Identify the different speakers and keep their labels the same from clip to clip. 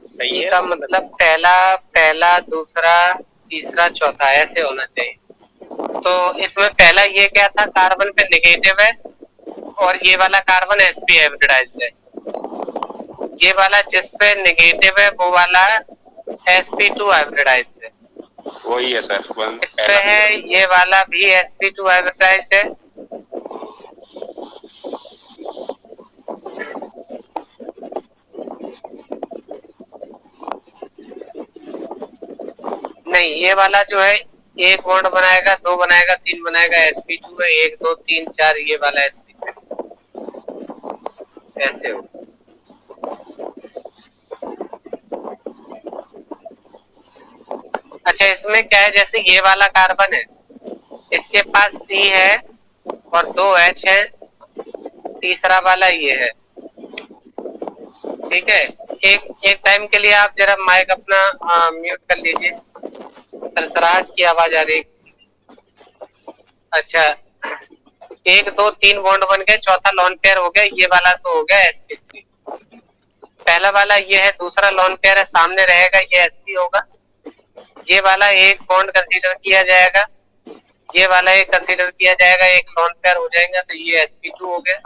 Speaker 1: सही है।
Speaker 2: का मतलब पहला पहला दूसरा तीसरा चौथा ऐसे होना चाहिए। तो इसमें पहला ये क्या था, कार्बन पे नेगेटिव है और ये वाला कार्बन sp हाइब्रिडाइज्ड है। ये वाला जिस पे नेगेटिव है वो वाला sp2 हाइब्रिडाइज्ड है।
Speaker 1: वही है सर,
Speaker 2: इस पे है ये वाला भी sp2 हाइब्रिडाइज्ड है। नहीं, ये वाला जो है एक बॉन्ड बनाएगा, दो बनाएगा, तीन बनाएगा, sp2 है, 1 2 3 4, ये वाला sp3 ऐसे हो। अच्छा, इसमें क्या है, जैसे ये वाला कार्बन है, इसके पास C है और 2 H है, तीसरा वाला ये है। ठीक है, एक टाइम के लिए आप जरा माइक अपना म्यूट कर लीजिए, सरसराहट की आवाज आ रही। अच्छा, 1 2 3 बॉन्ड बन गए, चौथा लॉन पेयर हो गया, ये वाला तो हो गया sp3। पहला वाला ये है, दूसरा लॉन पेयर है, सामने रहेगा, ये sp होगा। ये वाला एक बॉन्ड कंसीडर किया जाएगा, ये वाला एक कंसीडर किया जाएगा, एक लॉन पेयर हो जाएगा, तो ये sp2 हो गया।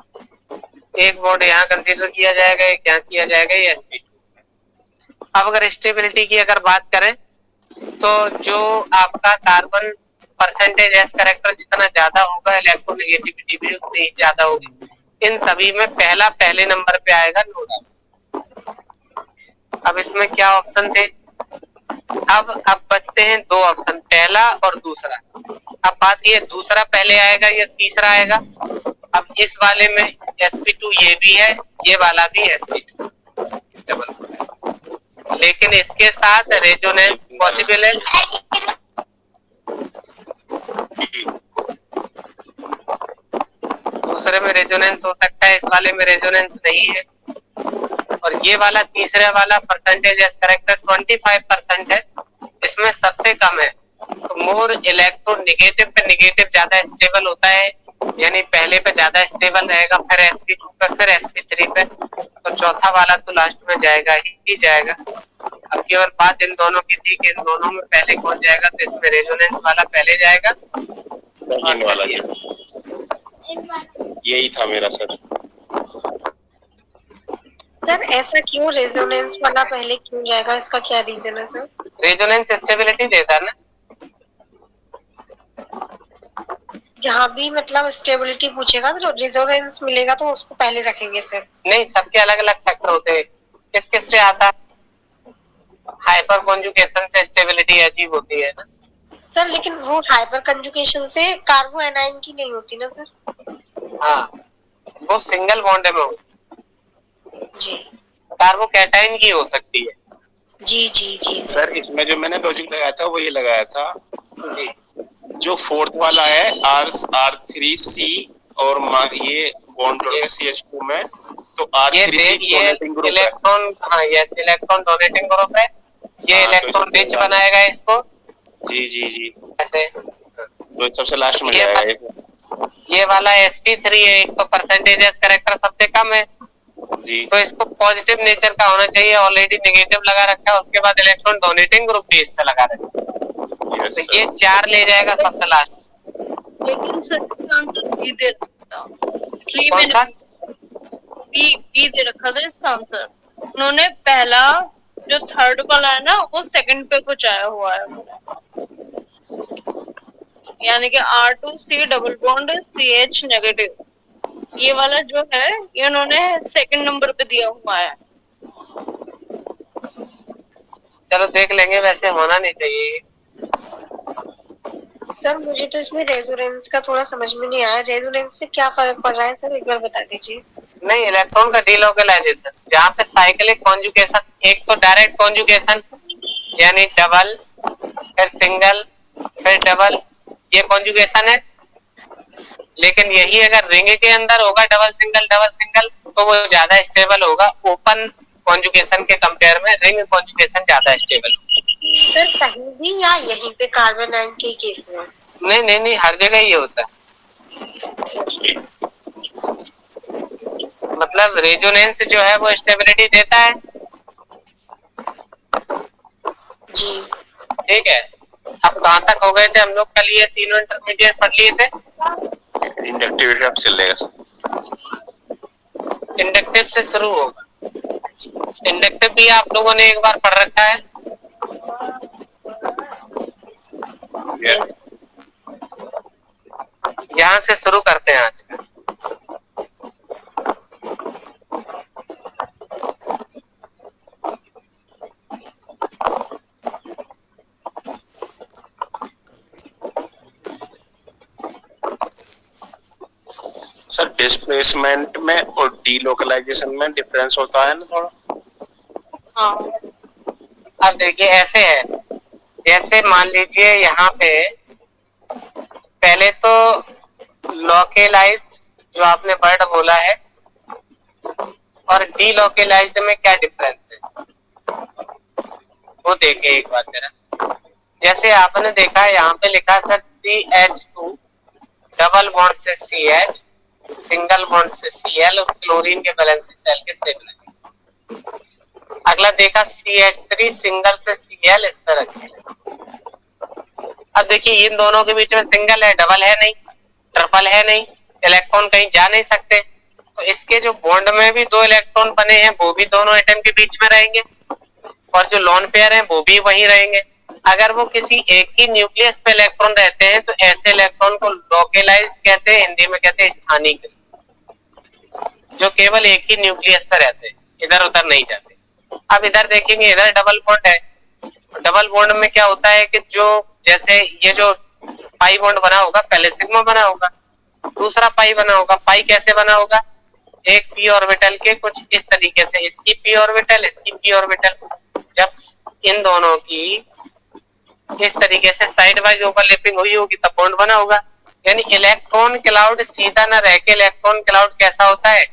Speaker 2: एक बॉन्ड यहाँ कंसीडर किया जाएगा, एक यहाँ किया जाएगा, ये sp2। अब अगर स्टेबिलिटी की अगर बात करें तो जो आपका कार्बन परसेंटेज एस करेक्टर जितना ज्यादा होगा, इलेक्ट्रोनेगेटिविटी भी उतनी ही ज्यादा होगी। इन सभी में पहला पहले नंबर पे आएगा नो डाउट। अब इसमें क्या ऑप्शन थे, अब बचते हैं दो ऑप्शन, पहला और दूसरा। अब बात ये, दूसरा पहले आएगा या तीसरा आएगा। अब इस वाले में sp2 ये भी है, ये वाला भी sp2 डबल, लेकिन इसके साथ रेजोनेंस पॉसिबल है। दूसरे में रेजोनेंस हो सकता है, इस वाले में रेजोनेंस नहीं है। और ये वाला तीसरे वाला परसेंटेज एस करेक्टर 25% है, इसमें सबसे कम है। तो मोर इलेक्ट्रोनेगेटिव पे नेगेटिव ज्यादा स्टेबल होता है, यानी पहले पे ज्यादा स्टेबल रहेगा, फिर sp2 पे, फिर sp3 पे, तो चौथा वाला तो लास्ट में जाएगा ही जाएगा। अब केवल बात इन दोनों की थी कि इन दोनों में पहले कौन जाएगा, तो इसमें रेजोनेंस वाला पहले जाएगा।
Speaker 1: सेकंड वाला यही था मेरा सर।
Speaker 3: सर ऐसा क्यों रेजोनेंस वाला पहले क्यों जाएगा, इसका क्या रीजन है सर?
Speaker 2: रेजोनेंस स्टेबिलिटी देता है ना।
Speaker 3: जहाँ भी मतलब स्टेबिलिटी पूछेगा तो रेजोनेंस मिलेगा तो उसको पहले रखेंगे सर।
Speaker 2: नहीं, सबके अलग अलग फैक्टर होते हैं, किस किस से आता है, हाइपर कॉन्जुगेशन से स्टेबिलिटी अचीव होती है ना
Speaker 3: सर। लेकिन वो हाइपर कंजुगेशन से कार्बो एनाइन की नहीं होती ना सर?
Speaker 2: हाँ, वो सिंगल बॉन्ड में होती
Speaker 3: जी।
Speaker 2: कार्बोकैटायन की हो सकती है।
Speaker 3: जी जी जी
Speaker 1: सर, इसमें जो मैंने लॉजिक लगाया था वो ये लगाया था, जो फोर्थ वाला है R3C और ये बॉन्ड जोड़ के CH2 में, तो R3C डोनेटिंग ग्रुप है।
Speaker 2: इलेक्ट्रॉन, हाँ यस, इलेक्ट्रॉन डोनेटिंग ग्रुप है, ये इलेक्ट्रॉन रिच बनाएगा इसको।
Speaker 1: जी जी जी,
Speaker 2: ऐसे
Speaker 1: तो सबसे लास्ट में जाएगा
Speaker 2: ये वाला sp3 है, एक तो परसेंटेज एस करेक्टर सबसे कम है
Speaker 1: जी,
Speaker 2: तो इसको पॉजिटिव नेचर का होना चाहिए, ऑलरेडी नेगेटिव लगा रखा है, उसके बाद इलेक्ट्रॉन डोनेटिंग ग्रुप भी इससे लगा रखा है, तो ये 4 ले जाएगा सबसे लास्ट।
Speaker 4: लेकिन सर इसका आंसर बी दे रखा था, इसलिए
Speaker 2: कौन सा?
Speaker 4: बी दे रखा था इसका आंसर। उन्होंने पहला जो थर्ड वाला है ना वो सेकंड पे कुछ आया हुआ है, यानी कि R2C double bond CH negative, ये वाला जो है ये उन्होंने सेकंड नंबर पे दिया हुआ है।
Speaker 2: चलो देख लेंगे, वैसे होना नहीं चाहिए
Speaker 3: सर। मुझे तो इसमें रेजोनेंस का थोड़ा समझ में नहीं आया, रेजोनेंस से क्या फर्क पड़ रहा है सर, एक बार बता दीजिए।
Speaker 2: नहीं, इलेक्ट्रॉन का डीलोकलाइजेशन, जहाँ पे साइक्लिक कॉन्जुगेशन, एक तो डायरेक्ट कॉन्जुगेशन यानी डबल, फिर सिंगल, फिर डबल, ये कॉन्जुगेशन है। लेकिन यही अगर रिंग के अंदर होगा डबल सिंगल तो वो ज्यादा स्टेबल होगा, ओपन कॉन्जुगेशन के कंपेयर में रिंग कॉन्जुगेशन ज्यादा स्टेबल होगा।
Speaker 3: सर कहीं भी या यहीं पे कार्बन आयन के केस में?
Speaker 2: नहीं, हर जगह ये होता है। मतलब रेजोनेंस जो है वो स्टेबिलिटी देता है,
Speaker 3: जी।
Speaker 2: ठीक है, अब कहाँ तक हो गए थे हम लोग? कल ये तीनों इंटरमीडिएट पढ़ लिए थे।
Speaker 1: इंडक्टिविटी अब चल जाएगा।
Speaker 2: इंडक्टिव से शुरू होगा। इंडक्टिव भी आप लोगों ने एक बार पढ़ रखा है। यहाँ से शुरू करते हैं आज का।
Speaker 1: सर डिस्प्लेसमेंट में और डीलोकलाइजेशन में डिफरेंस होता है ना थोड़ा?
Speaker 4: हाँ।
Speaker 2: अब देखिए ऐसे है, जैसे मान लीजिए यहाँ पे पहले तो लोकेलाइज्ड जो आपने वर्ड बोला है और डीलोकेलाइज्ड में क्या डिफरेंस है वो देखिए एक बार जरा। जैसे आपने देखा है यहाँ पे लिखा है सर CH2 डबल बॉन्ड से CH, सिंगल बॉन्ड से Cl और क्लोरीन के वैलेंसी सेल के सिग्नल। अगला देखा CH3 सिंगल से Cl इस तरह के। अब देखिए इन दोनों के बीच में सिंगल है, डबल है नहीं, ट्रिपल है नहीं, इलेक्ट्रॉन कहीं जा नहीं सकते, तो इसके जो बॉन्ड में भी दो इलेक्ट्रॉन बने हैं वो भी दोनों एटम के बीच में रहेंगे और जो लोन पेयर हैं वो भी वहीं रहेंगे। अगर वो किसी एक ही न्यूक्लियस पे इलेक्ट्रॉन रहते हैं तो ऐसे इलेक्ट्रॉन को लोकेलाइज्ड कहते हैं, हिंदी में कहते हैं स्थानीयकृत, जो केवल एक ही न्यूक्लियस पे रहते हैं, इधर उधर नहीं जाते। अब इधर देखेंगे, इधर डबल बॉन्ड है। डबल बॉन्ड में क्या होता है कि जो जैसे ये जो पाई बॉन्ड बना होगा पहले सिग्मा बना होगा, दूसरा पाई बना होगा। पाई कैसे बना होगा? एक पी ऑर्बिटल के कुछ इस तरीके से, इसकी पी ऑर्बिटल, इसकी पी ऑर्बिटल, जब इन दोनों की इस तरीके से साइड वाइज ओवरलैपिंग हुई होगी तब बॉन्ड बना होगा। यानी इलेक्ट्रॉन क्लाउड सीधा ना रह के इलेक्ट्रॉन क्लाउड कैसा होता है,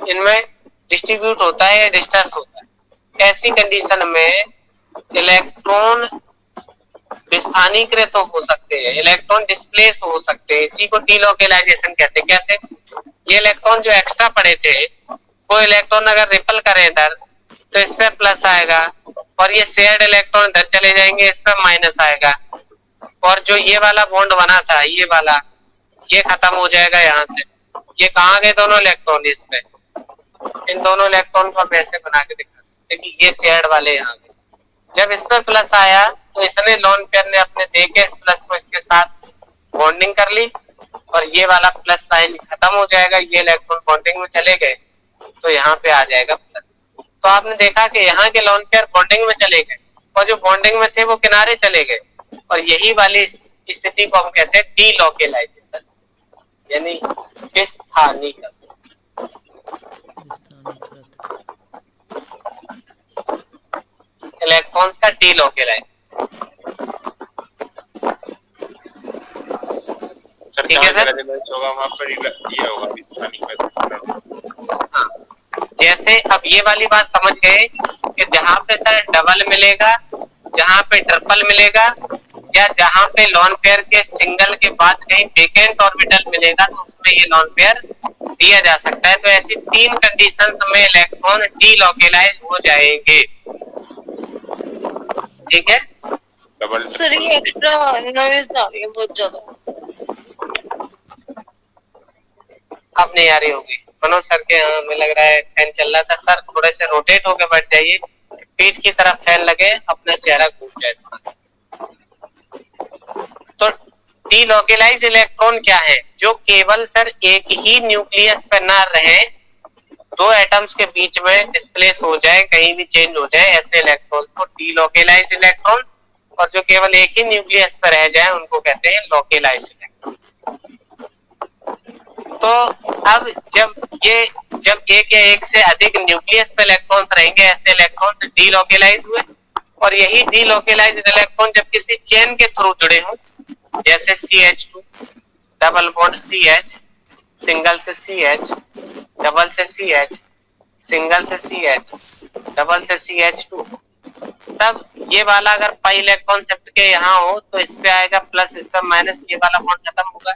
Speaker 2: इनमें डिस्ट्रीब्यूट होता है, डिस्टर्स होता है। ऐसी कंडीशन में इलेक्ट्रॉन विस्थानीकृत हो सकते हैं, इलेक्ट्रॉन डिस्प्लेस हो सकते हैं, इसी को डीलोकेलाइजेशन कहते हैं। कैसे? ये इलेक्ट्रॉन जो एक्स्ट्रा पड़े थे वो इलेक्ट्रॉन अगर रिपल करे इधर तो इस पे प्लस आएगा और ये शेयर्ड इलेक्ट्रॉन इधर चले जाएंगे, इस पे माइनस आएगा और जो ये वाला बॉन्ड बना था ये वाला, ये खत्म हो जाएगा यहाँ से। ये कहाँ गए दोनों इलेक्ट्रॉन? इस पे। इन दोनों इलेक्ट्रॉन को हम ऐसे बना के दिखा सकते हैं कि ये शेयर्ड वाले यहाँ गए। जब इस पे प्लस आया तो इसने लोन पेयर ने अपने देके इस प्लस को इसके साथ बॉन्डिंग कर ली और ये वाला प्लस साइन खत्म हो जाएगा, ये इलेक्ट्रॉन बॉन्डिंग में चले गए तो यहाँ पे आ जाएगा प्लस। तो आपने देखा कि यहाँ के लोन पेयर बॉन्डिंग में चले गए और जो बॉन्डिंग में थे वो किनारे चले गए और यही वाली स्थिति को हम कहते हैं डीलोकेलाइजेशन, यानी विस्थानीकरण। इलेक्ट्रॉन्स का डीलोकेलाइजेशन। ठीक है सर?
Speaker 1: वहाँ पर ये होगा।
Speaker 2: हाँ, जैसे अब ये वाली बात समझ गए कि जहाँ पे सर डबल मिलेगा, जहाँ पे ट्रिपल मिलेगा या जहाँ पे लोन पेयर के सिंगल के बाद कहीं वेकेंट ऑर्बिटल मिलेगा तो उसमें ये लोन पेयर दिया जा सकता है। तो ऐसी तीन कंडीशंस में इलेक्ट्रॉन डीलोकेलाइज हो जाएंगे। ठीक है
Speaker 4: सर, ये एक्स्ट्रा नॉइज आ रही है बहुत ज्यादा।
Speaker 2: अब नहीं आ रही होगी। मनोज सर के यहाँ हमें लग रहा है फैन चल रहा था। सर थोड़े से रोटेट होके बैठ जाइए, पीठ की तरफ फैन लगे, अपना चेहरा घूम जाए थोड़ा सा। तो डीलोकेलाइज्ड इलेक्ट्रॉन क्या है? जो केवल सर एक ही न्यूक्लियस पर ना रहे, दो एटम्स के बीच में डिस्प्लेस हो जाए, कहीं भी चेंज हो जाए, ऐसे इलेक्ट्रॉन को डीलोकेलाइज्ड इलेक्ट्रॉन, और जो केवल एक ही न्यूक्लियस पर रह जाए उनको कहते हैं लोकेलाइज्ड इलेक्ट्रॉन्स। तो अब जब एक या एक से अधिक न्यूक्लियस पे इलेक्ट्रॉन्स रहेंगे, ऐसे इलेक्ट्रॉन डीलोकेलाइज हुए। और यही डीलोकेलाइज्ड इलेक्ट्रॉन जब किसी चेन के थ्रू जुड़े हों, जैसे CH2 double bond CH, single से CH, डबल से CH, सिंगल से CH, डबल से CH2, तब ये वाला अगर पाई इलेक्ट्रॉन शिफ्ट के यहाँ हो तो इस पे आएगा प्लस, इस पे माइनस, ये वाला बॉन्ड खत्म होगा।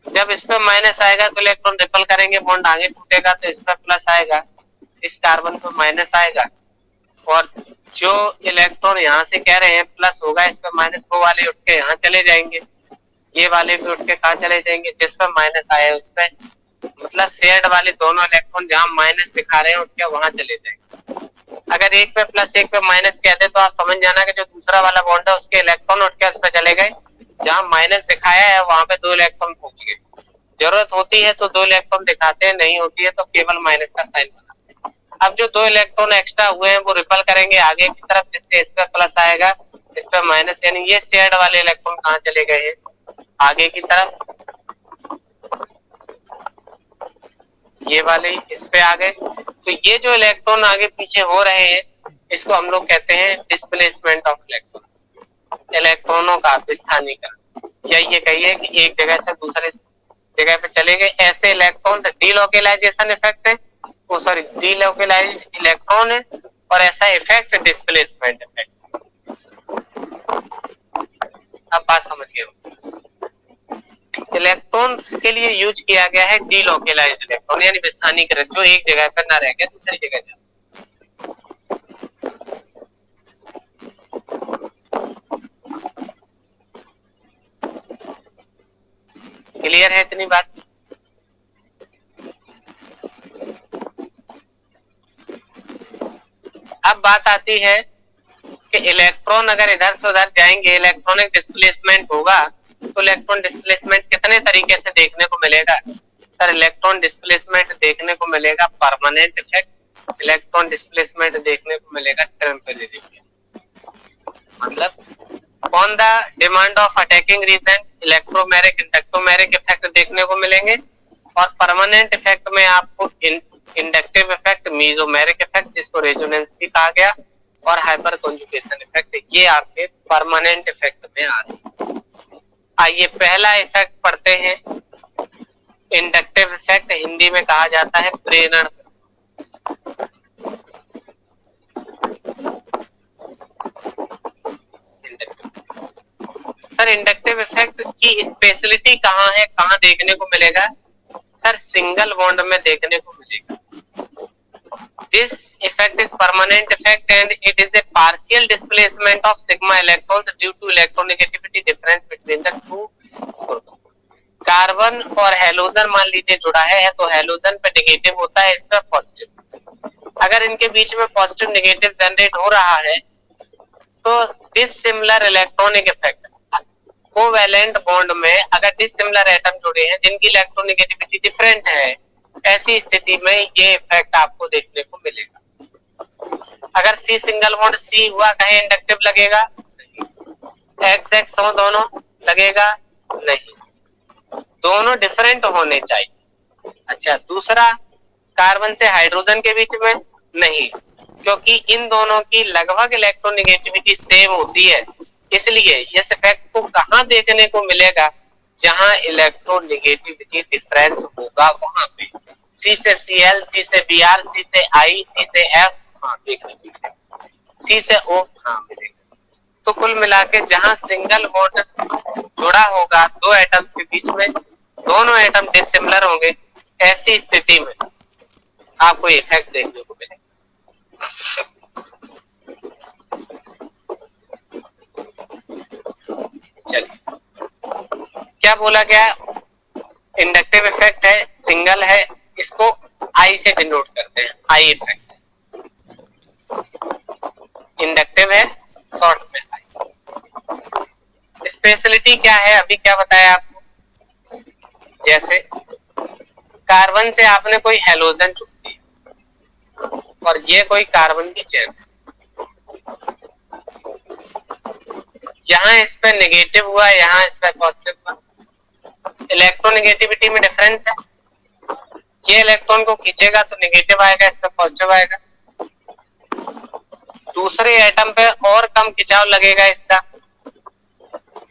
Speaker 2: जब इस पे माइनस आएगा तो इलेक्ट्रॉन रिपल करेंगे, बॉन्ड आगे टूटेगा तो इस पे प्लस आएगा, इस कार्बन पे माइनस आएगा और जो इलेक्ट्रॉन यहाँ से कह रहे हैं प्लस होगा, इस पे माइनस, वो वाले उठ के यहाँ चले जाएंगे, ये वाले भी उठ के कहाँ चले जाएंगे, जिस पर माइनस आया उस पे, मतलब शेयर्ड वाले दोनों इलेक्ट्रॉन जहाँ माइनस दिखा रहे हैं उठ के वहां चले जाएंगे। अगर एक पे प्लस एक पे माइनस कहते तो आप समझ जाना कि जो दूसरा वाला बॉन्ड है उसके इलेक्ट्रॉन उठ के उस पे चले गए, जहाँ माइनस दिखाया है वहां पे 2 इलेक्ट्रॉन पहुंच गए। जरूरत होती है तो 2 इलेक्ट्रॉन दिखाते हैं, नहीं होती है तो केवल माइनस का साइन बनाते हैं। अब जो 2 इलेक्ट्रॉन एक्स्ट्रा हुए हैं वो रिपल करेंगे आगे की तरफ, जिससे इस पे प्लस आएगा, इस पे माइनस, यानी ये शेयर्ड वाले इलेक्ट्रॉन कहाँ चले गए हैं, आगे की तरफ, ये वाले इस पे आ गए। तो ये जो इलेक्ट्रॉन आगे पीछे हो रहे हैं इसको हम लोग कहते हैं डिस्प्लेसमेंट ऑफ इलेक्ट्रॉन, इलेक्ट्रॉनों का विस्थानीकरण, या ये कहिए कि एक जगह से दूसरे जगह पे चले गए। ऐसे इलेक्ट्रॉन डीलोकेलाइजेशन इफेक्ट है, वो सॉरी डीलोकेलाइज्ड इलेक्ट्रॉन है, और ऐसा इफेक्ट डिस्प्लेसमेंट इफेक्ट। अब बात समझ गए, इलेक्ट्रॉन्स के लिए यूज किया गया है डीलोकेलाइज्ड इलेक्ट्रॉन, यानी विस्थानीकृत, जो एक जगह पर ना रह गया दूसरी जगह जा। क्लियर है इतनी बात? अब बात आती है कि इलेक्ट्रॉन अगर इधर से उधर जाएंगे, इलेक्ट्रॉनिक डिस्प्लेसमेंट होगा, तो इलेक्ट्रॉन डिस्प्लेसमेंट कितने तरीके से देखने को मिलेगा? सर इलेक्ट्रॉन डिस्प्लेसमेंट देखने को मिलेगा परमानेंट इफेक्ट, इलेक्ट्रॉन डिस्प्लेसमेंट देखने को मिलेगा टेम्परेरी इफेक्ट। मतलब on the demand of attacking reagent electromeric inductomeric effect देखने को मिलेंगे, और परमानेंट इफेक्ट में आपको इंडक्टिव इफेक्ट, मीजोमेरिक इफेक्ट जिसको रेजोनेंस भी कहा गया, और हाइपर कॉन्जुगेशन इफेक्ट, ये आपके परमानेंट इफेक्ट में आ रहे हैं। आइए पहला इफेक्ट पढ़ते हैं, इंडक्टिव इफेक्ट, हिंदी में कहा जाता है प्रेरण। सर इंडक्टिव इफेक्ट की स्पेशलिटी कहाँ है, कहाँ देखने को मिलेगा? सर सिंगल बॉन्ड में देखने को मिलेगा। This effect is permanent effect and it is a partial displacement of sigma electrons due to electronegativity difference between the two groups. Carbon और हेलोजन मान लीजिए जुड़ा है तो हेलोजन पे नेगेटिव होता है, इसमें पॉजिटिव। अगर इनके बीच में पॉजिटिव नेगेटिव जनरेट हो रहा है तो dissimilar electronic effect, covalent bond में अगर डिसिमिलर एटम जुड़े हैं जिनकी इलेक्ट्रोनेगेटिविटी डिफरेंट है, ऐसी स्थिति में ये इफेक्ट आपको देखने को मिलेगा। अगर सी सिंगल बॉन्ड सी हुआ, कहीं इंडक्टिव लगेगा? नहीं। एक्स एक्स हो दोनों, लगेगा? नहीं। दोनों डिफरेंट होने चाहिए। अच्छा, दूसरा कार्बन से हाइड्रोजन के बीच में? नहीं, क्योंकि इन दोनों की लगभग इलेक्ट्रोनेगेटिविटी सेम होती है, इसलिए इस इफेक्ट को कहाँ देखने को मिलेगा? जहां इलेक्ट्रोनेगेटिविटी डिफरेंस होगा वहां पे। सी से Cl, सी से Br, सी से I, सी से F, हाँ देखने को मिलेगा। सी से O, हाँ मिलेगा। तो कुल मिला के जहां सिंगल बॉन्ड जुड़ा होगा दो एटम्स के बीच में, दोनों एटम डिसिमिलर होंगे, ऐसी स्थिति में आपको इफेक्ट देखने को मिलेगा। चलिए, क्या बोला गया? इंडक्टिव इफेक्ट है, सिंगल है, इसको आई से डिनोट करते हैं, आई इफेक्ट। इंडक्टिव है, शॉर्ट में आई। स्पेशलिटी क्या है, अभी क्या बताया आपको? जैसे कार्बन से आपने कोई हेलोजन जोड़ दिया और ये कोई कार्बन की चेन, यहाँ इस पे नेगेटिव हुआ, यहाँ इस पे पॉजिटिव हुआ, इलेक्ट्रोनेगेटिविटी में डिफरेंस है। ये इलेक्ट्रॉन को खींचेगा तो नेगेटिव आएगा, इस पे पॉजिटिव आएगा। दूसरे एटम पे और कम खिंचाव लगेगा इसका,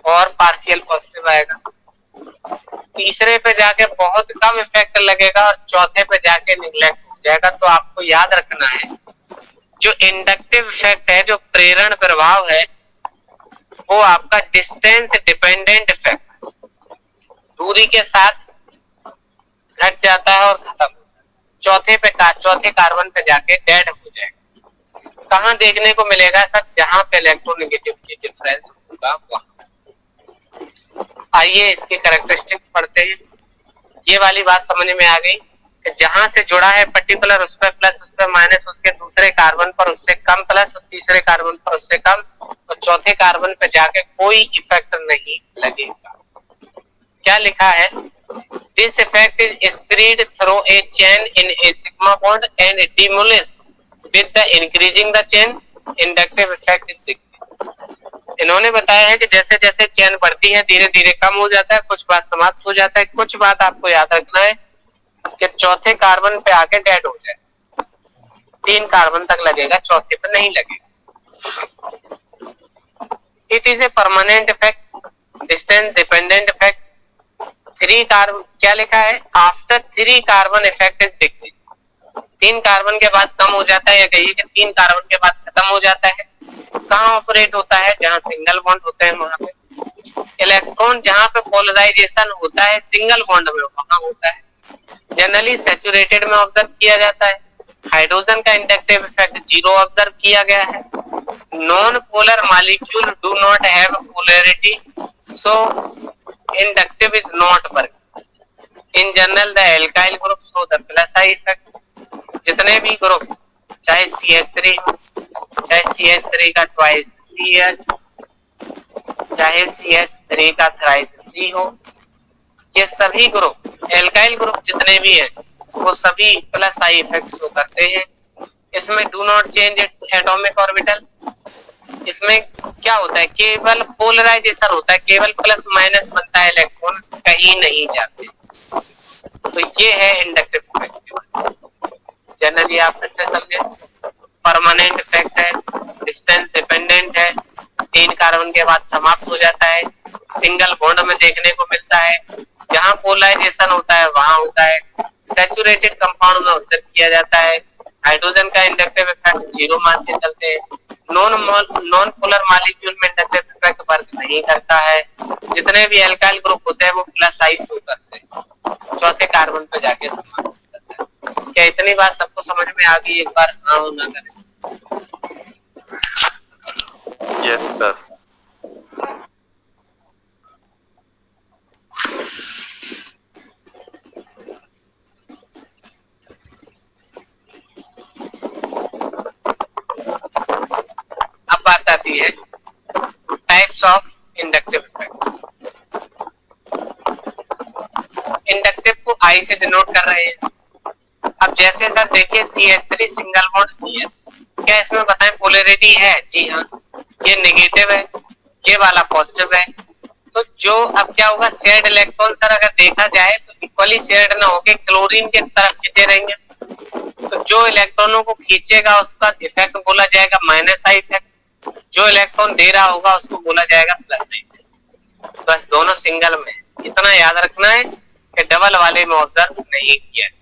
Speaker 2: और पार्शियल पॉजिटिव आएगा। तीसरे पे जाके बहुत कम इफेक्ट लगेगा और चौथे पे जाके निगलेक्ट हो जाएगा। तो आपको याद रखना है, जो इंडक्टिव इफेक्ट है, जो प्रेरण प्रभाव है, वो आपका डिस्टेंस डिपेंडेंट इफेक्ट, दूरी के साथ घट जाता है और खत्म होता है। चौथे कार्बन पे जाके डेड हो जाएगा। कहाँ देखने को मिलेगा सर? जहां पे इलेक्ट्रोनेगेटिविटी डिफरेंस होगा वहां। आइए इसके कैरेक्टरिस्टिक्स पढ़ते हैं। ये वाली बात समझ में आ गई कि जहां से जुड़ा है पर्टिकुलर, उस पर प्लस, उस पर माइनस, उसके दूसरे कार्बन पर उससे कम प्लस, तीसरे कार्बन पर उससे कम, और चौथे कार्बन पे जाके कोई इफेक्ट नहीं लगेगा। क्या लिखा है? This effect is spread through a chain in A sigma bond and demolish with the increasing the chain, inductive effect is decrease. इन्होंने बताया है कि जैसे जैसे चेन बढ़ती है धीरे धीरे कम हो जाता है, कुछ बात समाप्त हो जाता है। कुछ बात आपको याद रखना है कि चौथे कार्बन पे आके डेड हो जाए, 3 कार्बन तक लगेगा, चौथे पे नहीं लगेगा। It is a permanent effect, distance dependent effect. 3 carbon, क्या लिखा है? After 3 carbon effect is decrease. 3 carbon के बाद कम हो जाता है, या कहिए कि 3 कार्बन के बाद खत्म हो जाता है। कहाँ ऑपरेट होता है? जहां सिंगल बॉन्ड होते हैं वहां पे। इलेक्ट्रॉन जहां पे पोलराइजेशन होता है सिंगल बॉन्ड में, वहां होता है। जनरली सैचुरेटेड में ऑब्जर्व किया जाता है। हाइड्रोजन का इंडक्टिव इफेक्ट 0 ऑब्जर्व किया गया है। Non polar molecule do not have polarity, so inductive is not work. In general the alkyl group show the plus I effect. जितने भी ग्रुप, चाहे CH3 हो, चाहे CH3 का ट्वाइस CH, चाहे CH3 का थ्राइस C हो, ये सभी ग्रुप, एल्काइल ग्रुप जितने भी हैं, वो सभी प्लस आई इफेक्ट शो करते हैं। इसमें do not change its atomic orbital. इसमें क्या होता है? केवल पोलराइजेशन होता है, केवल प्लस माइनस बनता है, इलेक्ट्रॉन कहीं नहीं जाते। तो ये है इंडक्टिव इफेक्ट। जनरली आप फिर से समझे, परमानेंट इफेक्ट है, डिस्टेंस डिपेंडेंट है, 3 कार्बन के बाद समाप्त हो जाता है, सिंगल बॉन्ड में देखने को मिलता है, जहां पोलराइजेशन होता है वहां होता है, सैचुरेटेड कंपाउंड में ऑब्जर्व किया जाता है। हाइड्रोजन का इंडक्टिव इफेक्ट 0 मान के चलते हैं। नॉन पोलर मॉलिक्यूल में इंडक्टिव इफेक्ट वर्क नहीं करता है। जितने भी एल्काइल ग्रुप होते हैं वो प्लस आई शो करते हैं, चौथे कार्बन पे जाके समाप्त हो जाता है। क्या इतनी बात सबको समझ में आ गई? एक बार हाँ ना करें।
Speaker 1: Yes sir.
Speaker 2: अब बात आती है types of inductive effect. Inductive को आई से डिनोट कर रहे हैं। अब जैसे सर देखिए CH3 सिंगल बॉन्ड CH, क्या इसमें बताएं पोलैरिटी है? जी हाँ, ये नेगेटिव है, ये वाला पॉजिटिव है। तो जो अब क्या होगा, शेयर्ड इलेक्ट्रॉन सर अगर देखा जाए तो इक्वली शेयर्ड ना होके क्लोरीन के तरफ खींचे रहेंगे। तो जो इलेक्ट्रॉनों को खींचेगा उसका इफेक्ट बोला जाएगा माइनस आई इफेक्ट, जो इलेक्ट्रॉन दे रहा होगा उसको बोला जाएगा प्लस आई इफेक्ट। बस दोनों सिंगल में, इतना याद रखना है कि डबल वाले में ऑब्जर्व नहीं किया जाए।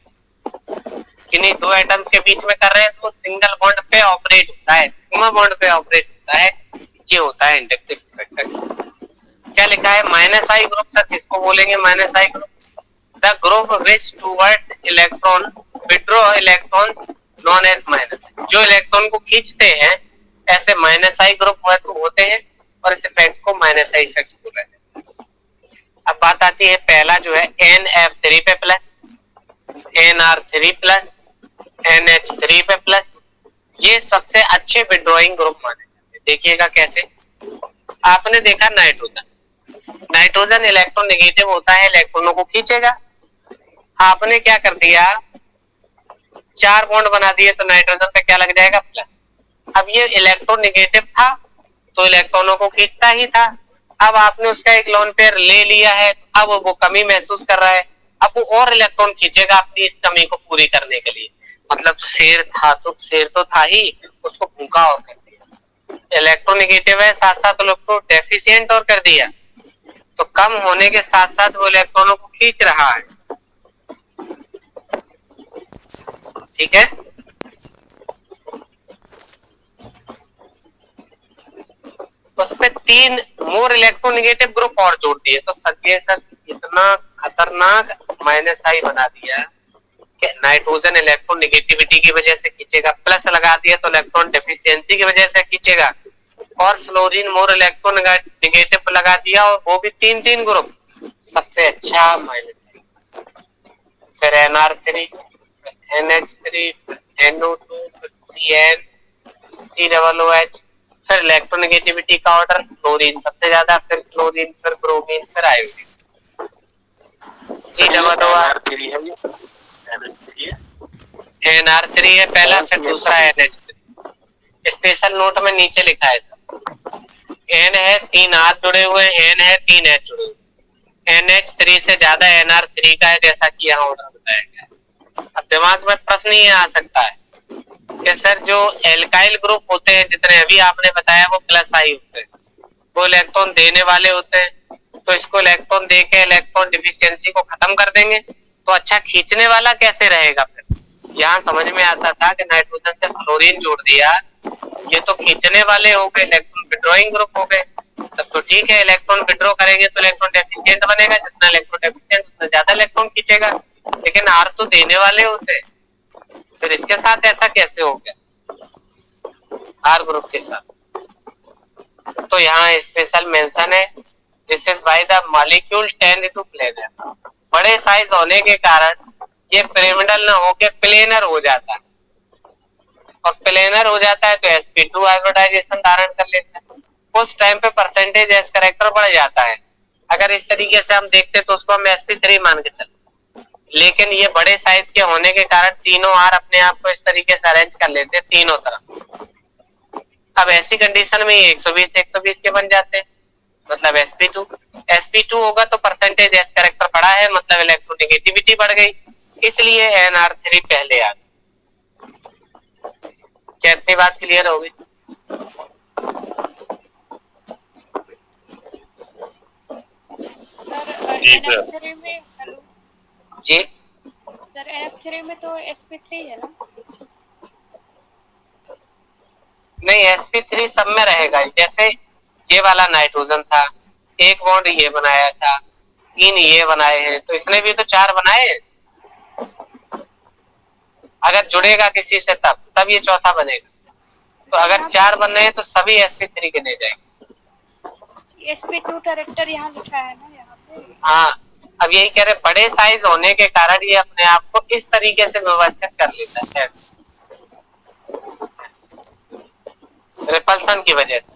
Speaker 2: किन्हीं 2 एटम्स के बीच में कर रहे हैं तो सिंगल बॉन्ड पे ऑपरेट होता है, सिग्मा बॉन्ड पे ऑपरेट होता है। ये होता है इंडक्टिव इफेक्ट। क्या लिखा है? माइनस आई ग्रुप सर किसको बोलेंगे? Minus I group, the group which towards electron withdraw electrons known as minus. जो इलेक्ट्रॉन को खींचते हैं ऐसे माइनस आई ग्रुप होते हैं, और इस इफेक्ट को माइनस आई इफेक्ट बोल रहे हैं। अब बात आती है पहला जो है NF3 पे प्लस, NR3 प्लस, NH3 पे प्लस। ये सबसे अच्छे विड्रॉइंग ग्रुप माने जाते हैं। देखिएगा कैसे। आपने देखा नाइट्रोजन, नाइट्रोजन इलेक्ट्रॉन नेगेटिव होता है, इलेक्ट्रॉनों को खींचेगा। आपने क्या कर दिया, 4 बॉन्ड बना दिए, तो नाइट्रोजन पे क्या लग जाएगा? प्लस। अब ये इलेक्ट्रॉन नेगेटिव था तो इलेक्ट्रॉनों को खींचता ही था। अब आपने उसका एक लोन पेयर ले लिया है, अब वो कमी महसूस कर रहा है, अब वो और इलेक्ट्रॉन खींचेगा अपनी इस कमी को पूरी करने के लिए। मतलब शेर तो था ही, उसको भूखा और कर दिया। इलेक्ट्रोनेगेटिव है, साथ साथ इलेक्ट्रो डेफिशिएंट और कर दिया, तो कम होने के साथ साथ वो इलेक्ट्रॉनों को खींच रहा है। ठीक है, उस पे 3 मोर इलेक्ट्रोनेगेटिव ग्रुप और जोड़ दिए, तो सर इतना खतरनाक माइनस आई बना दिया कि नाइट्रोजन इलेक्ट्रोनेगेटिविटी की वजह से खींचेगा, प्लस लगा दिया तो इलेक्ट्रॉन डेफिशिएंसी की वजह से खींचेगा, और फ्लोरीन मोर इलेक्ट्रॉन नेगेटिव लगा दिया और वो भी 3-3 ग्रुप, सबसे अच्छा माइनस है। फिर NR3, NH3, NO2, CN, COOH, फिर इलेक्ट्रोनेगेटिविटी का ऑर्डर, फ्लोरीन सबसे ज्यादा, फिर क्लोरीन, फिर ब्रोमीन, फिर आयोडीन।
Speaker 1: NR3 है, NH3 है,
Speaker 2: NR3 है पहला, फिर दूसरा NH3। स्पेशल नोट में नीचे लिखा है, N है 3 R जुड़े हुए, N है 3 H जुड़े हुए। NH3 से ज्यादा NR3 का है, जैसा कि यहाँ ऑर्डर बताया गया है। अब दिमाग में प्रश्न ये आ सकता है कि सर जो एल्काइल ग्रुप होते हैं जितने अभी आपने बताया वो प्लस आई होते हैं, वो इलेक्ट्रॉन देने वाले होते हैं, तो इसको इलेक्ट्रॉन दे के इलेक्ट्रॉन डिफिशियंसी को खत्म कर देंगे, तो अच्छा खींचने वाला कैसे रहेगा? फिर यहाँ समझ में आता था कि नाइट्रोजन से फ्लोरीन जोड़ दिया, ये तो खींचने वाले हो गए, इलेक्ट्रॉन विड्रॉइंग ग्रुप हो गए, तब तो ठीक है, इलेक्ट्रॉन विड्रॉ करेंगे तो इलेक्ट्रॉन डेफिशिएंट बनेगा, जितना इलेक्ट्रॉन डेफिशिएंट उतना ज्यादा इलेक्ट्रॉन खींचेगा, लेकिन आर तो देने वाले होते हैं, फिर इसके साथ ऐसा कैसे हो गया आर ग्रुप के साथ? तो यहाँ स्पेशल मेंशन है, this is by the molecule tend to planar, बड़े साइज होने के कारण ये पिरामिडल ना होके प्लेनर हो जाता है, और प्लेनर हो जाता है तो sp2 हाइब्रिडाइजेशन धारण कर लेता है, उस टाइम पे परसेंटेज एस कैरेक्टर बढ़ जाता है। अगर इस तरीके से हम देखते तो उसको हम sp3 मान के चलते, लेकिन ये बड़े साइज के होने के कारण तीनों आर अपने आप को इस तरीके से अरेंज कर लेते हैं तीनों तरफ। अब ऐसी कंडीशन में 120 के बन जाते हैं, मतलब sp2 होगा तो परसेंटेज एस कैरेक्टर बढ़ा है, मतलब इलेक्ट्रोनेगेटिविटी बढ़ गई, इसलिए NR3 पहले आ गई। क्या इतनी बात क्लियर होगी?
Speaker 4: सर
Speaker 1: जी सर।
Speaker 4: NF3 में, हेलो
Speaker 2: जी
Speaker 4: सर, NF3 में तो sp3 है ना?
Speaker 2: नहीं, sp3 सब में रहेगा, जैसे ये वाला नाइट्रोजन था, एक बॉन्ड ये बनाया था, 3 ये बनाए हैं, तो इसने भी तो 4 बनाए हैं, अगर जुड़ेगा किसी से तब ये चौथा बनेगा, तो अगर 4 बन रहे हैं तो सभी sp3 के ले जाएंगे।
Speaker 4: sp2 कैरेक्टर यहाँ लिखा है ना, यहाँ पे।
Speaker 2: हाँ, अब यही कह रहे, बड़े साइज होने के कारण ये अपने आप को इस तरीके से व्यवस्थित कर लेता है रिपल्सन की वजह से।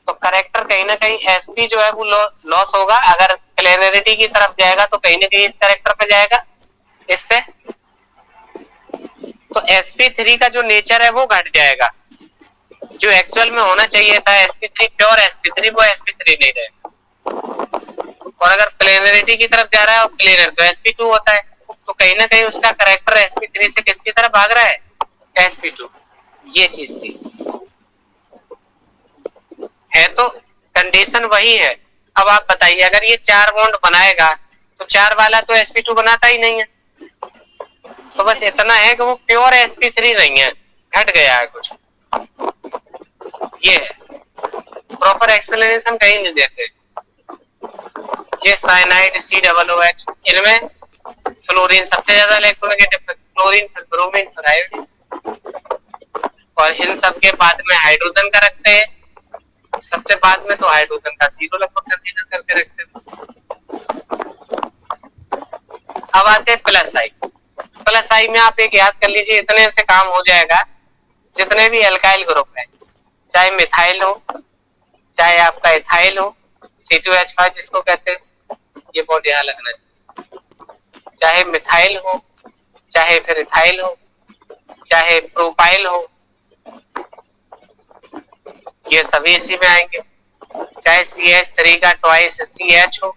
Speaker 2: तो करेक्टर कहीं ना कहीं sp जो है वो लॉस होगा, अगर प्लेनरिटी की तरफ जाएगा तो कहीं ना कहीं इस करेक्टर पे जाएगा, इससे तो sp3 का जो नेचर है वो घट जाएगा, जो एक्चुअल में होना चाहिए था sp3 प्योर sp3, वो sp3 नहीं रहेगा, और अगर प्लेनरिटी की तरफ जा रहा है और प्लेनर तो sp2 होता है, तो कहीं ना कहीं उसका करेक्टर sp3 से किसकी तरफ भाग रहा है? sp2। ये चीज थी, है तो कंडीशन वही है। अब आप बताइए, अगर ये 4 बॉन्ड बनाएगा तो 4 वाला तो sp2 बनाता ही नहीं है, तो बस इतना है कि वो प्योर sp3 नहीं है, घट गया है कुछ, ये प्रॉपर एक्सप्लेनेशन कहीं नहीं देते। ये साइनाइड COOH, इनमें फ्लोरीन सबसे ज्यादा इलेक्ट्रोनेगेटिव, फ्लोरीन फिर ब्रोमीन फिर आयोडीन, और इन सब के बाद में हाइड्रोजन का रखते हैं, सबसे बाद में तो हाइड्रोजन का 0 लगभग कंसीडर करके रखते हैं। अब आते हैं प्लस आई। प्लस आई में आप एक याद कर लीजिए, इतने से काम हो जाएगा, जितने भी एल्काइल ग्रुप है, चाहे मिथाइल हो, चाहे आपका इथाइल हो, C2H5 जिसको कहते हैं, ये बॉन्ड यहाँ लगना चाहिए, चाहे मिथाइल हो, चाहे फिर इथाइल हो, चाहे प्रोपाइल हो, ये सभी इसी में आएंगे, चाहे CH3 का ट्वाइस CH हो,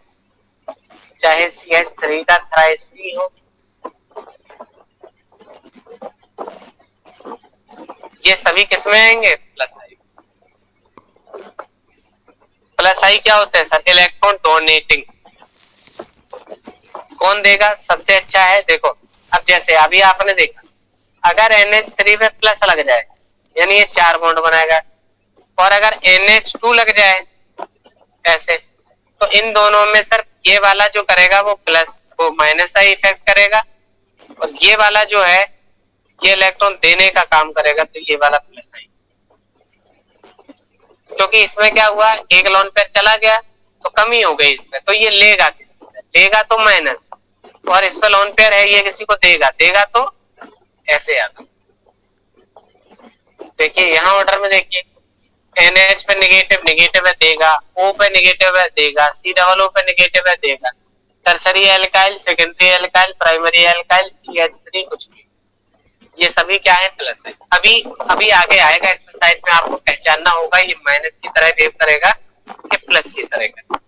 Speaker 2: चाहे CH3 का थ्राइस C हो, ये सभी किसमें आएंगे? प्लस आई। प्लस आई क्या होता है सर? Electron donating. कौन देगा? सबसे अच्छा है, देखो अब जैसे अभी आपने देखा, अगर NH3 पे प्लस लग जाए यानी ये 4 बॉन्ड बनाएगा, और अगर NH2 लग जाए ऐसे, तो इन दोनों में सर ये वाला जो करेगा वो प्लस, वो माइनस आई इफेक्ट करेगा, और ये वाला जो है ये इलेक्ट्रॉन देने का काम करेगा, तो ये वाला प्लस आई। क्योंकि इसमें क्या हुआ, एक लोन पेयर चला गया तो कमी हो गई इसमें, तो ये लेगा किसी से, लेगा तो माइनस, और इस पे लोन पेयर है, ये किसी को देगा, देगा तो ऐसे आगा। देखिए यहाँ ऑर्डर में देखिए, NH पे नेगेटिव नेगेटिव है देगा, O पे नेगेटिव है देगा, COO पे नेगेटिव है देगा, tertiary alkyl, secondary alkyl, primary alkyl, CH3 कुछ भी, ये सभी क्या है, प्लस है। अभी आगे आएगा एक्सरसाइज में, आपको पहचानना होगा ये माइनस की तरह बिहेव करेगा कि प्लस की तरह का,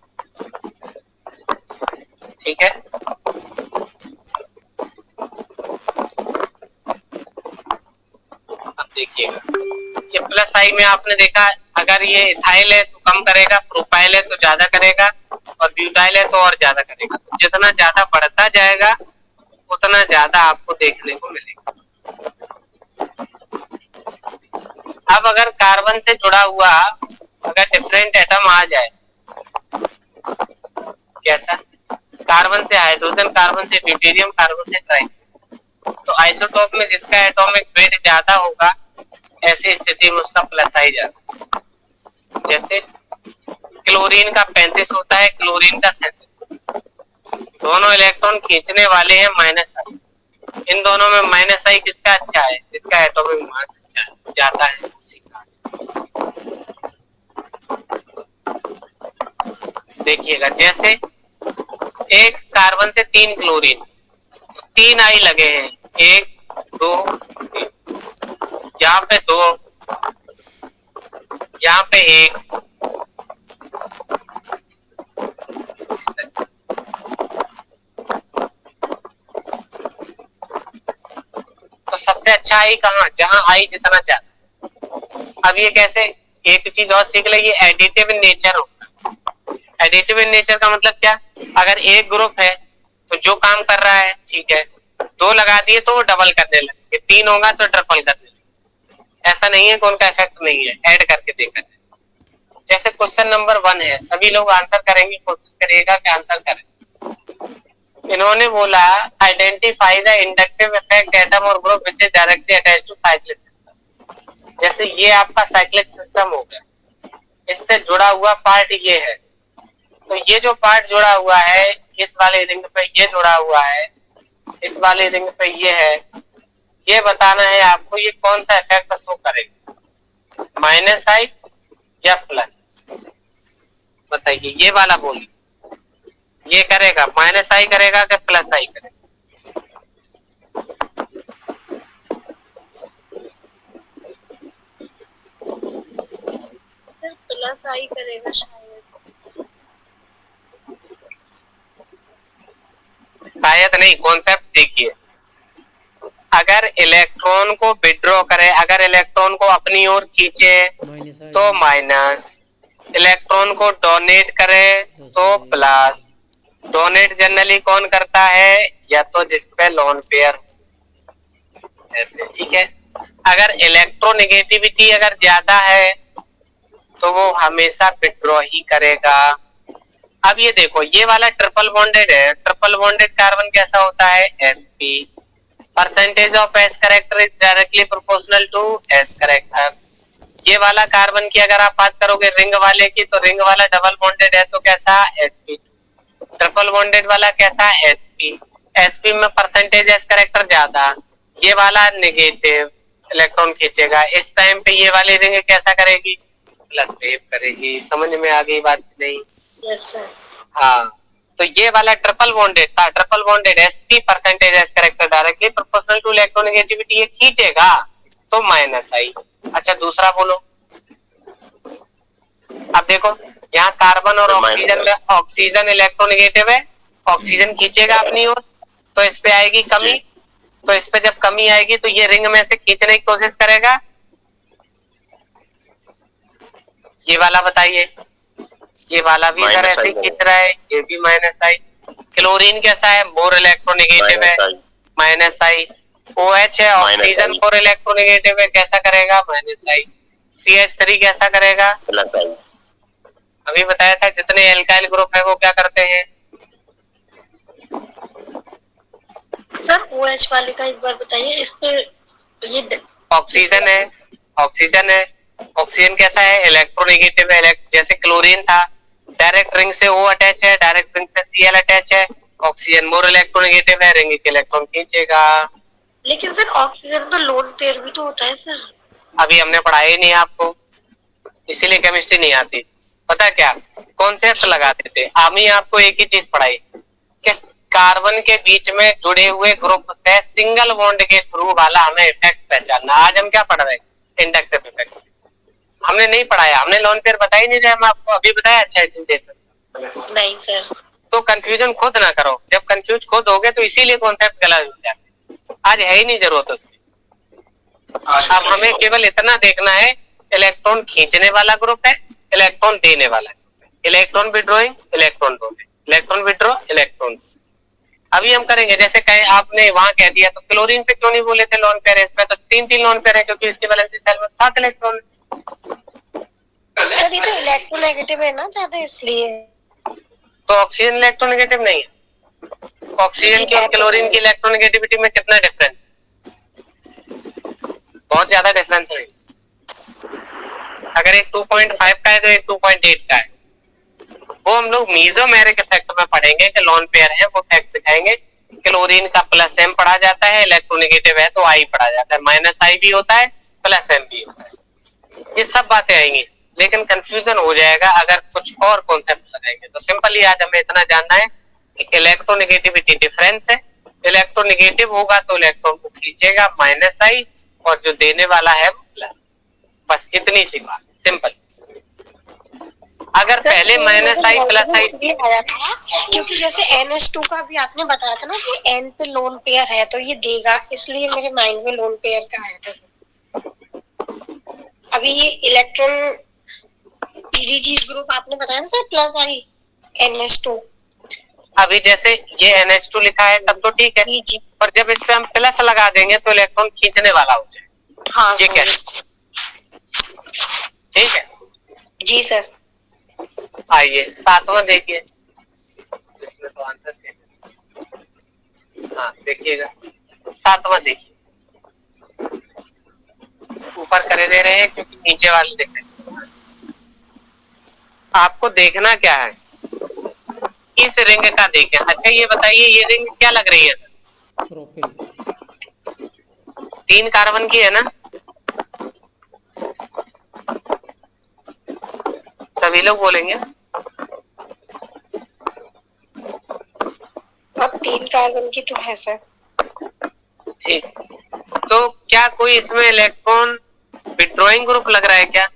Speaker 2: ठीक है। अब देखिएगा, ये प्लस आई में आपने देखा, अगर ये इथाइल है तो कम करेगा, प्रोपाइल है तो ज्यादा करेगा, और ब्यूटाइल है तो और ज्यादा करेगा। तो जितना ज्यादा बढ़ता जाएगा उतना ज्यादा आपको देखने को मिलेगा। अब अगर कार्बन से जुड़ा हुआ अगर डिफरेंट एटम आ जाए, कैसा, कार्बन से हाइड्रोजन, कार्बन से ड्यूटेरियम, कार्बन से ट्राइटियम, तो आइसोटोप में जिसका एटॉमिक वेट ज्यादा होगा, ऐसी स्थिति में उसका प्लस आई जाता है। जैसे क्लोरीन का 35 होता है, क्लोरीन का 37, दोनों इलेक्ट्रॉन खींचने वाले हैं माइनस आई, इन दोनों में माइनस आई किसका अच्छा है, जिसका एटॉमिक मास अच्छा है, जाता है उसी का। देखिएगा, जैसे एक कार्बन से 3 क्लोरीन, तो 3 आई लगे हैं, 1 2 3, यहाँ पे 2, यहाँ पे 1, तो सबसे अच्छा आई कहाँ, जहां आई जितना ज्यादा। अब ये कैसे, एक चीज और सीख लेंगे, एडिटिव इन नेचर होगा। एडिटिव इन नेचर का मतलब क्या, अगर एक ग्रुप है तो जो काम कर रहा है, ठीक है, 2 लगा दिए तो वो डबल करने लगे, 3 होगा तो ट्रिपल करने लगे। ऐसा नहीं है कि उनका इफेक्ट नहीं है, ऐड करके देखा जाए। जैसे क्वेश्चन नंबर 1 है, सभी लोग आंसर करेंगे, कोशिश करिएगा कि आंसर करें। इन्होंने बोला identify the inductive effect atom और group which is directly attached to cyclic system. जैसे ये आपका साइक्लिक सिस्टम हो गया, इससे जुड़ा हुआ पार्ट ये है, तो ये जो पार्ट जुड़ा हुआ है इस वाले रिंग पे, ये जुड़ा हुआ है इस वाले रिंग पे, ये है, ये बताना है आपको ये कौन सा इफेक्ट शो करेगा, माइनस आई या प्लस, बताइए। ये वाला बोलिए, ये करेगा माइनस आई करेगा कि प्लस आई करेगा?
Speaker 3: प्लस आई करेगा
Speaker 2: शायद नहीं, कॉन्सेप्ट सीखिए। अगर इलेक्ट्रॉन को विड्रॉ करे, अगर इलेक्ट्रॉन को अपनी ओर खींचे तो माइनस, इलेक्ट्रॉन को डोनेट करे तो प्लस। डोनेट जनरली कौन करता है, या तो जिसपे लोन पेयर, ऐसे, ठीक है। अगर इलेक्ट्रोनेगेटिविटी अगर ज्यादा है तो वो हमेशा विड्रॉ ही करेगा। अब ये देखो, ये वाला ट्रिपल बॉन्डेड है, ट्रिपल बॉन्डेड कार्बन कैसा होता है, sp, percentage of s character is directly proportional to s character. ये वाला कार्बन की अगर आप बात करोगे रिंग वाले की, तो रिंग वाला डबल बॉन्डेड है तो कैसा, sp, ट्रिपल बॉन्डेड वाला कैसा, sp, sp में परसेंटेज s कैरेक्टर ज्यादा, ये वाला नेगेटिव इलेक्ट्रॉन खींचेगा, इस टाइम पे ये वाली रिंग कैसा करेगी, प्लस वेव करेगी। समझ में आ गई बात नहीं?
Speaker 3: Yes sir.
Speaker 2: हाँ, तो ये वाला ट्रिपल बॉन्डेड था, triple bonded sp, percentage s character directly proportional to electronegativity, ये खींचेगा तो माइनस आई। अच्छा दूसरा बोलो। अब देखो यहाँ कार्बन और ऑक्सीजन में, ऑक्सीजन इलेक्ट्रोनेगेटिव है, ऑक्सीजन खींचेगा अपनी ओर, तो इस पे आएगी कमी, तो इस पे जब कमी आएगी तो ये रिंग में से खींचने की कोशिश करेगा। ये वाला बताइए, ये वाला भी अगर ऐसे ही खींच रहा है, ये भी माइनस आई। क्लोरीन कैसा है, मोर इलेक्ट्रोनेगेटिव है, माइनस आई। OH है, ऑक्सीजन फोर इलेक्ट्रोनेगेटिव है, कैसा करेगा, माइनस आई। CH3 कैसा करेगा, प्लस आई। अभी बताया था जितने एल्काइल ग्रुप है वो क्या करते हैं।
Speaker 3: सर OH वाले का एक बार बताइए, इस पे तो ये
Speaker 2: ऑक्सीजन है, ऑक्सीजन है, ऑक्सीजन कैसा है, इलेक्ट्रोनेगेटिव है, जैसे क्लोरीन था, डायरेक्ट रिंग से O अटैच है, डायरेक्ट रिंग से Cl अटैच है, ऑक्सीजन मोर इलेक्ट्रोनेगेटिव है, रिंग के इलेक्ट्रॉन खींचेगा।
Speaker 3: लेकिन सर ऑक्सीजन तो लोन पेयर भी तो होता है सर।
Speaker 2: अभी हमने पढ़ाया ही नहीं आपको, इसीलिए केमिस्ट्री नहीं आती। पता क्या कॉन्सेप्ट लगाते थे, हम ही आपको एक ही चीज पढ़ाई कि कार्बन के बीच में जुड़े हुए ग्रुप से सिंगल बॉन्ड के थ्रू वाला हमें इफेक्ट पहचानना। आज हम क्या पढ़ रहे हैं, इंडक्टिव इफेक्ट। हमने नहीं पढ़ाया, हमने लोन पेयर बता ही नहीं रहे, हम आपको अभी बताया। अच्छा
Speaker 3: नहीं सर।
Speaker 2: तो कंफ्यूजन खुद ना करो, जब कंफ्यूज खुद होगे तो इसीलिए कॉन्सेप्ट गलत हो जाते हैं। आज है ही नहीं जरूरत उसकी। अब हमें केवल इतना देखना है, इलेक्ट्रॉन खींचने वाला ग्रुप है, इलेक्ट्रॉन देने वाला ग्रुप है, electron withdrawing, electron donating, electron withdraw, electron. अभी हम करेंगे, जैसे कहे आपने वहां कह दिया तो क्लोरीन पे क्यों नहीं बोले थे लोन पेयर है, इसमें तो 3-3 लोन पेयर है, क्योंकि इसके वैलेंसी सेल में 7 इलेक्ट्रॉन है।
Speaker 3: सर ये तो इलेक्ट्रोनेगेटिव है ना ज्यादा, इसलिए।
Speaker 2: तो ऑक्सीजन इलेक्ट्रोनेगेटिव नहीं है। ऑक्सीजन की और क्लोरीन की इलेक्ट्रोनेगेटिविटी में कितना डिफरेंस, बहुत ज्यादा डिफरेंस है। अगर एक 2.5 का है तो एक 2.8 का है। वो हम लोग मीजोमेरिक इफेक्ट में पढ़ेंगे कि लोन पेयर है, वो फैक्ट दिखाएंगे। क्लोरीन का प्लस M पढ़ा जाता है, इलेक्ट्रोनेगेटिव है तो I पढ़ा जाता है, -I भी होता है, +M भी होता है। ये सब बातें आएंगी, लेकिन कंफ्यूजन हो जाएगा अगर कुछ और कॉन्सेप्ट लगाएंगे। तो सिंपली आज हमें इतना जानना है कि इलेक्ट्रोनेगेटिविटी डिफरेंस है। इलेक्ट्रोनेगेटिव होगा तो इलेक्ट्रॉन को खींचेगा -I, और जो देने वाला है वो प्लस। बस इतनी सी बात, सिंपल। अगर पहले -I +I
Speaker 3: आया था, क्योंकि जैसे NH2 का भी आपने बताया था ना कि N पे लोन पेयर है तो ये देगा, इसलिए मेरे माइंड में लोन पेयर का आया था। अभी ये इलेक्ट्रॉन TDG ग्रुप आपने बताया ना सर, +I NH2।
Speaker 2: अभी जैसे ये NH2 लिखा है तब तो ठीक है, पर जब इस पे हम प्लस लगा देंगे तो इलेक्ट्रॉन खींचने वाला हो जाए।
Speaker 3: हाँ
Speaker 2: ये क्या, ठीक है
Speaker 3: जी सर।
Speaker 2: आइए 7वां देखिए, इसमें तो आंसर सेम है। हाँ देखिएगा 7वां देखिए, ऊपर करे दे रहे हैं क्योंकि नीचे वाले देख रहे हैं। आपको देखना क्या है, इस रिंग का देखें। अच्छा ये बताइए, ये रिंग क्या लग रही है सर?
Speaker 5: प्रोपिल।
Speaker 2: 3 कार्बन की है ना, सभी लोग बोलेंगे।
Speaker 3: अब 3 कार्बन की तो है सर।
Speaker 2: ठीक, तो क्या कोई इसमें इलेक्ट्रॉन विड्रॉइंग ग्रुप लग रहा है क्या?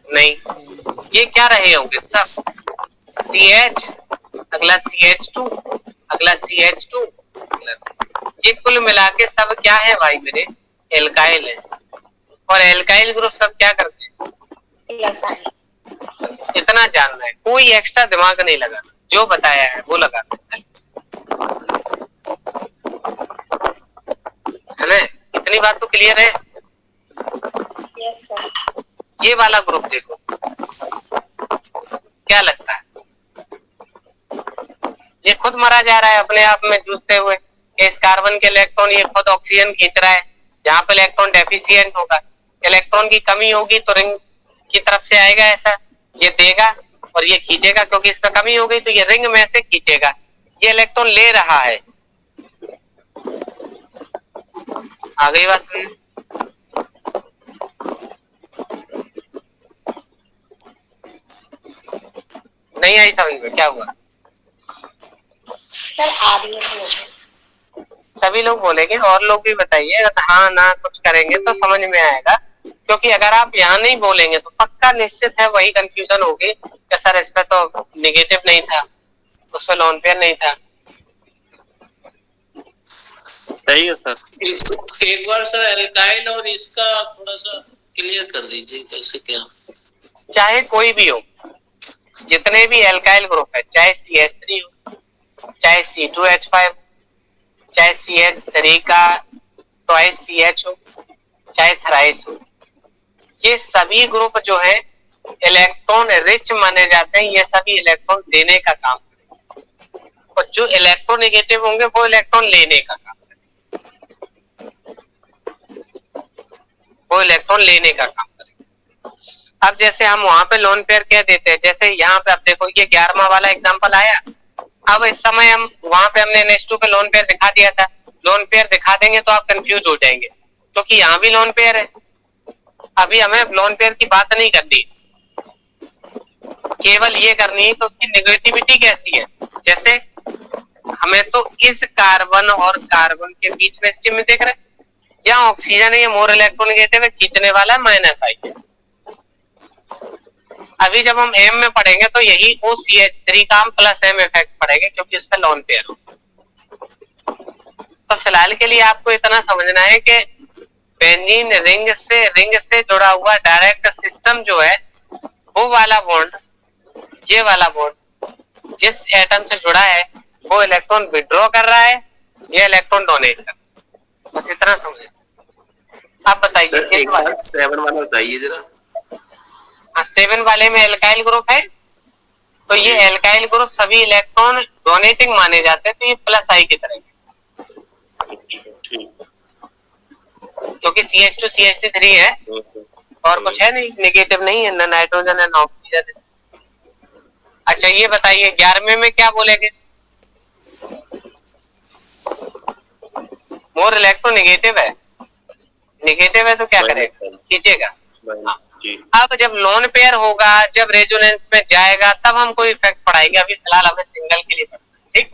Speaker 2: नहीं, ये क्या रहे होंगे सब? CH, अगला CH2, अगला CH2, ये कुल मिला के सब क्या है भाई मेरे? एल्काइल है। और एल्काइल ग्रुप सब क्या करते हैं?
Speaker 3: +I।
Speaker 2: इतना जानना है, कोई एक्स्ट्रा दिमाग नहीं लगा, जो बताया है वो लगा है ना। इतनी बात तो क्लियर है।
Speaker 3: Yes sir.
Speaker 2: ये वाला ग्रुप देखो, क्या लगता है? ये खुद मरा जा रहा है अपने आप में जूझते हुए। इस कार्बन के इलेक्ट्रॉन ये खुद ऑक्सीजन खींच रहा है, यहाँ पे इलेक्ट्रॉन डेफिशिएंट होगा, इलेक्ट्रॉन की कमी होगी तो रिंग की तरफ से आएगा ऐसा, ये देगा और ये खींचेगा, क्योंकि इसमें कमी हो गई तो ये रिंग में से खींचेगा। ये इलेक्ट्रॉन ले रहा है, आ गई बात समझ? नहीं आई समझ में? क्या हुआ?
Speaker 3: सर आ रही है समझ।
Speaker 2: सभी लोग बोलेंगे, और लोग भी बताइए। हाँ ना कुछ करेंगे तो समझ में आएगा, क्योंकि अगर आप यहाँ नहीं बोलेंगे तो पक्का निश्चित है वही कंफ्यूजन होगी कि सर इस पे तो नेगेटिव नहीं था, उस पे लोन पेयर नहीं था।
Speaker 6: सही है सर। एक बार सर एल्काइल और इसका थोड़ा सा क्लियर कर दीजिए, कैसे क्या?
Speaker 2: चाहे कोई भी हो, जितने भी एल्काइल ग्रुप है, चाहे CH3 हो, चाहे C2H5, चाहे CH3 का ट्वाइस CH हो, चाहे थ्राइस हो, ये सभी ग्रुप जो है इलेक्ट्रॉन रिच माने जाते हैं। ये सभी इलेक्ट्रॉन देने का काम करेंगे, और जो इलेक्ट्रोनेगेटिव होंगे वो इलेक्ट्रॉन लेने का काम करेंगे। इलेक्ट्रॉन लेने का काम करेगा। अब जैसे हम वहां पे लोन पेयर कह देते हैं, जैसे यहाँ पे आप देखो ये 11वां वाला एग्जांपल आया। अब इस समय हम वहां पे हमने NH2 पे लोन पेयर दिखा दिया था, लोन पेयर दिखा देंगे तो आप कंफ्यूज हो जाएंगे क्योंकि यहाँ भी लोन पेयर है। अभी हमें लोन पेयर की बात नहीं करनी, केवल ये करनी है तो उसकी नेगेटिविटी कैसी है। जैसे हमें तो इस कार्बन और कार्बन के बीच में स्टीम में देख रहे हैं, यहाँ ऑक्सीजन है, ये मोर इलेक्ट्रोनेगेटिव है, खींचने वाला -I है। अभी जब हम M में पढ़ेंगे तो यही OCH3 का हम +M इफेक्ट पढ़ेंगे क्योंकि इस पे लोन पेयर हो। तो फिलहाल के लिए आपको इतना समझना है कि बेंजीन रिंग से जुड़ा हुआ डायरेक्ट सिस्टम जो है, वो वाला बॉन्ड, ये वाला बॉन्ड जिस एटम से जुड़ा है वो इलेक्ट्रॉन विड्रॉ कर रहा है, ये इलेक्ट्रॉन डोनेट कर रहा है। बस इतना समझे। आप बताइए
Speaker 1: सर एक बार 7 वाला बताइए जरा।
Speaker 2: 7 वाले में एल्काइल ग्रुप है, तो ये एल्काइल ग्रुप सभी इलेक्ट्रॉन डोनेटिंग माने जाते हैं, तो ये +I की तरह है क्योंकि CH2 CH3 है और कुछ है नहीं, नेगेटिव नहीं है, ना नाइट्रोजन है ना ऑक्सीजन है। अच्छा ये बताइए 11वें में क्या बोलेंगे? मोर इलेक्ट्रोनेगेटिव है, नेगेटिव है तो क्या करेगा, खींचेगा। अब जब लोन पेयर होगा, जब रेजोनेंस में जाएगा तब हम कोई इफेक्ट पढ़ाएंगे, अभी फिलहाल हमें सिंगल के लिए पढ़ना है, ठीक।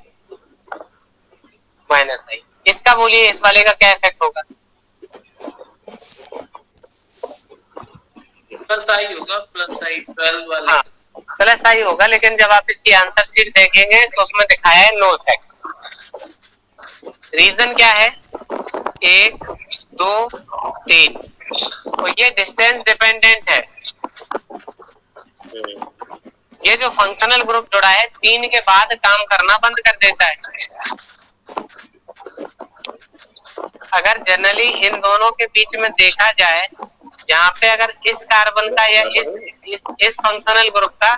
Speaker 2: -I इसका बोलिए, इस वाले का क्या इफेक्ट होगा?
Speaker 6: +I होगा, +I 12 वाले।
Speaker 2: हाँ +I होगा, लेकिन जब आप इसकी आंसर शीट देखेंगे तो उसमें दिखाया है नो इफेक्ट। रीजन क्या है? 1 2 3, तो ये डिस्टेंस डिपेंडेंट है। ये जो फंक्शनल ग्रुप जुड़ा है 3 के बाद काम करना बंद कर देता है। अगर जनरली इन दोनों के बीच में देखा जाए, यहाँ पे अगर इस कार्बन का या इस फंक्शनल ग्रुप का,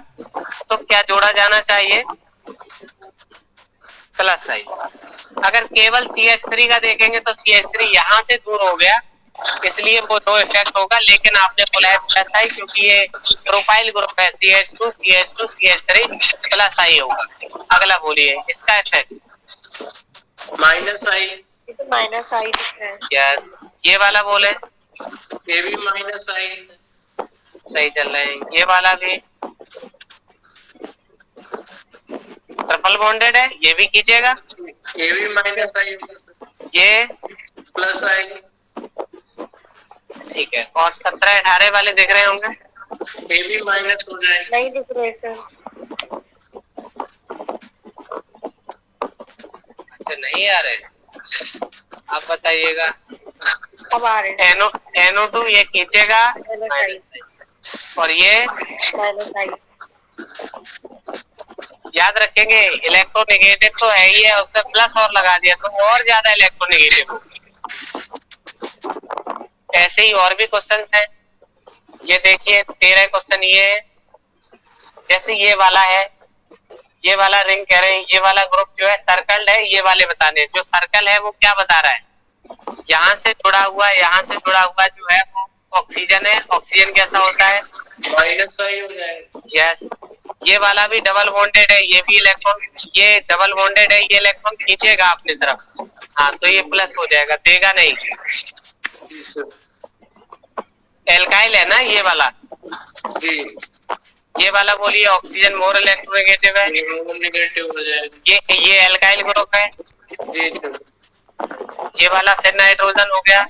Speaker 2: तो क्या जोड़ा जाना चाहिए? +I। अगर केवल CH3 का देखेंगे तो CH3 यहाँ से दूर हो गया, इसलिए वो दो इफेक्ट होगा, लेकिन आपने बोला है +I क्योंकि ये प्रोफाइल ग्रुप है, CH2 CH2 CH3 +I होगा। अगला बोलिए इसका इफेक्ट।
Speaker 6: -I।
Speaker 3: -I दिख रहा है।
Speaker 2: यस, ये वाला बोले,
Speaker 6: ये भी -I।
Speaker 2: सही चल रहे हैं। ये वाला भी ट्रिपल बॉन्डेड है, ये भी खींचेगा,
Speaker 6: ये भी -I।
Speaker 2: ये
Speaker 6: +I।
Speaker 2: ठीक है। और 17 18 वाले देख रहे होंगे,
Speaker 6: ये भी माइनस हो जाएगा।
Speaker 3: नहीं दिख रहे सर।
Speaker 2: अच्छा नहीं आ रहे, आप बताइएगा।
Speaker 3: अब आ रहे हैं।
Speaker 2: NO2 ये खींचेगा और ये
Speaker 3: -I।
Speaker 2: याद रखेंगे इलेक्ट्रोनेगेटिव तो है ही है, उसमें प्लस और लगा दिया तो और ज्यादा इलेक्ट्रोनेगेटिव हो। ऐसे ही और भी क्वेश्चंस हैं, ये देखिए 13 क्वेश्चन ये है। जैसे ये वाला है, ये वाला रिंग कह रहे हैं, ये वाला ग्रुप जो है सर्कल्ड है, ये वाले बताने। जो सर्कल है वो क्या बता रहा है, यहाँ से जुड़ा हुआ, यहाँ से जुड़ा हुआ जो है वो ऑक्सीजन है। ऑक्सीजन कैसा होता है,
Speaker 6: -I हो जाएगा।
Speaker 2: यस। ये वाला भी डबल बॉन्डेड है, ये भी इलेक्ट्रॉन, ये डबल बॉन्डेड है, ये इलेक्ट्रॉन खींचेगा अपनी तरफ, हाँ तो ये प्लस हो जाएगा, देगा नहीं। एल्काइल है ना ये वाला
Speaker 6: जी।
Speaker 2: ये वाला बोलिए ऑक्सीजन मोर इलेक्ट्रोनेगेटिव है,
Speaker 6: नेगेटिव हो जाएगा।
Speaker 2: ये एल्काइल ग्रुप है।
Speaker 6: जी सर।
Speaker 2: ये वाला फिर नाइट्रोजन हो गया,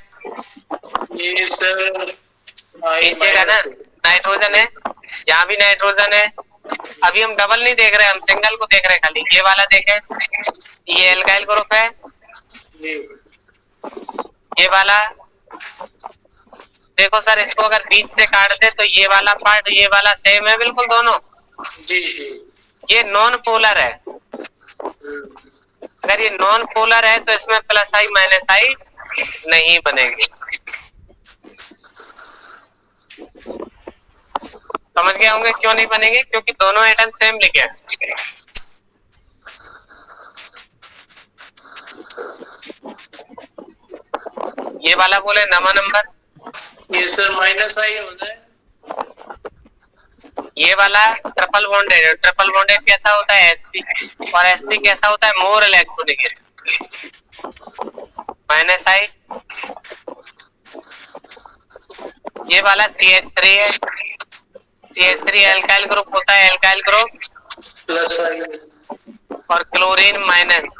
Speaker 6: ये सर
Speaker 2: खींचेगा ना, नाइट्रोजन है, यहाँ भी नाइट्रोजन है। अभी हम डबल नहीं देख रहे, हम सिंगल को देख रहे हैं खाली। ये वाला देखें, ये एल्काइल ग्रुप है। ये वाला देखो सर, इसको अगर बीच से काट दे तो ये वाला पार्ट ये वाला सेम है बिल्कुल दोनों।
Speaker 6: जी जी।
Speaker 2: ये नॉन पोलर है, अगर ये नॉन पोलर है तो इसमें +I -I नहीं बनेंगे। समझ गए होंगे क्यों नहीं बनेंगे, क्योंकि दोनों एटम सेम लिखे हैं। ये वाला बोले नमा नंबर,
Speaker 6: ये सर माइनस आई होता है।
Speaker 2: ये वाला ट्रिपल बॉन्ड है, ट्रिपल बॉन्ड कैसा होता है sp, और sp कैसा होता है मोर इलेक्ट्रोनेगेटिव, माइनस आई। ये वाला CH3 है, CH3 एल्काइल ग्रुप होता है, एल्काइल ग्रुप
Speaker 6: प्लस आई
Speaker 2: और क्लोरीन माइनस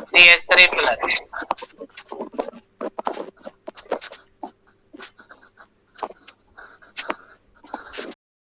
Speaker 2: CH3 प्लस।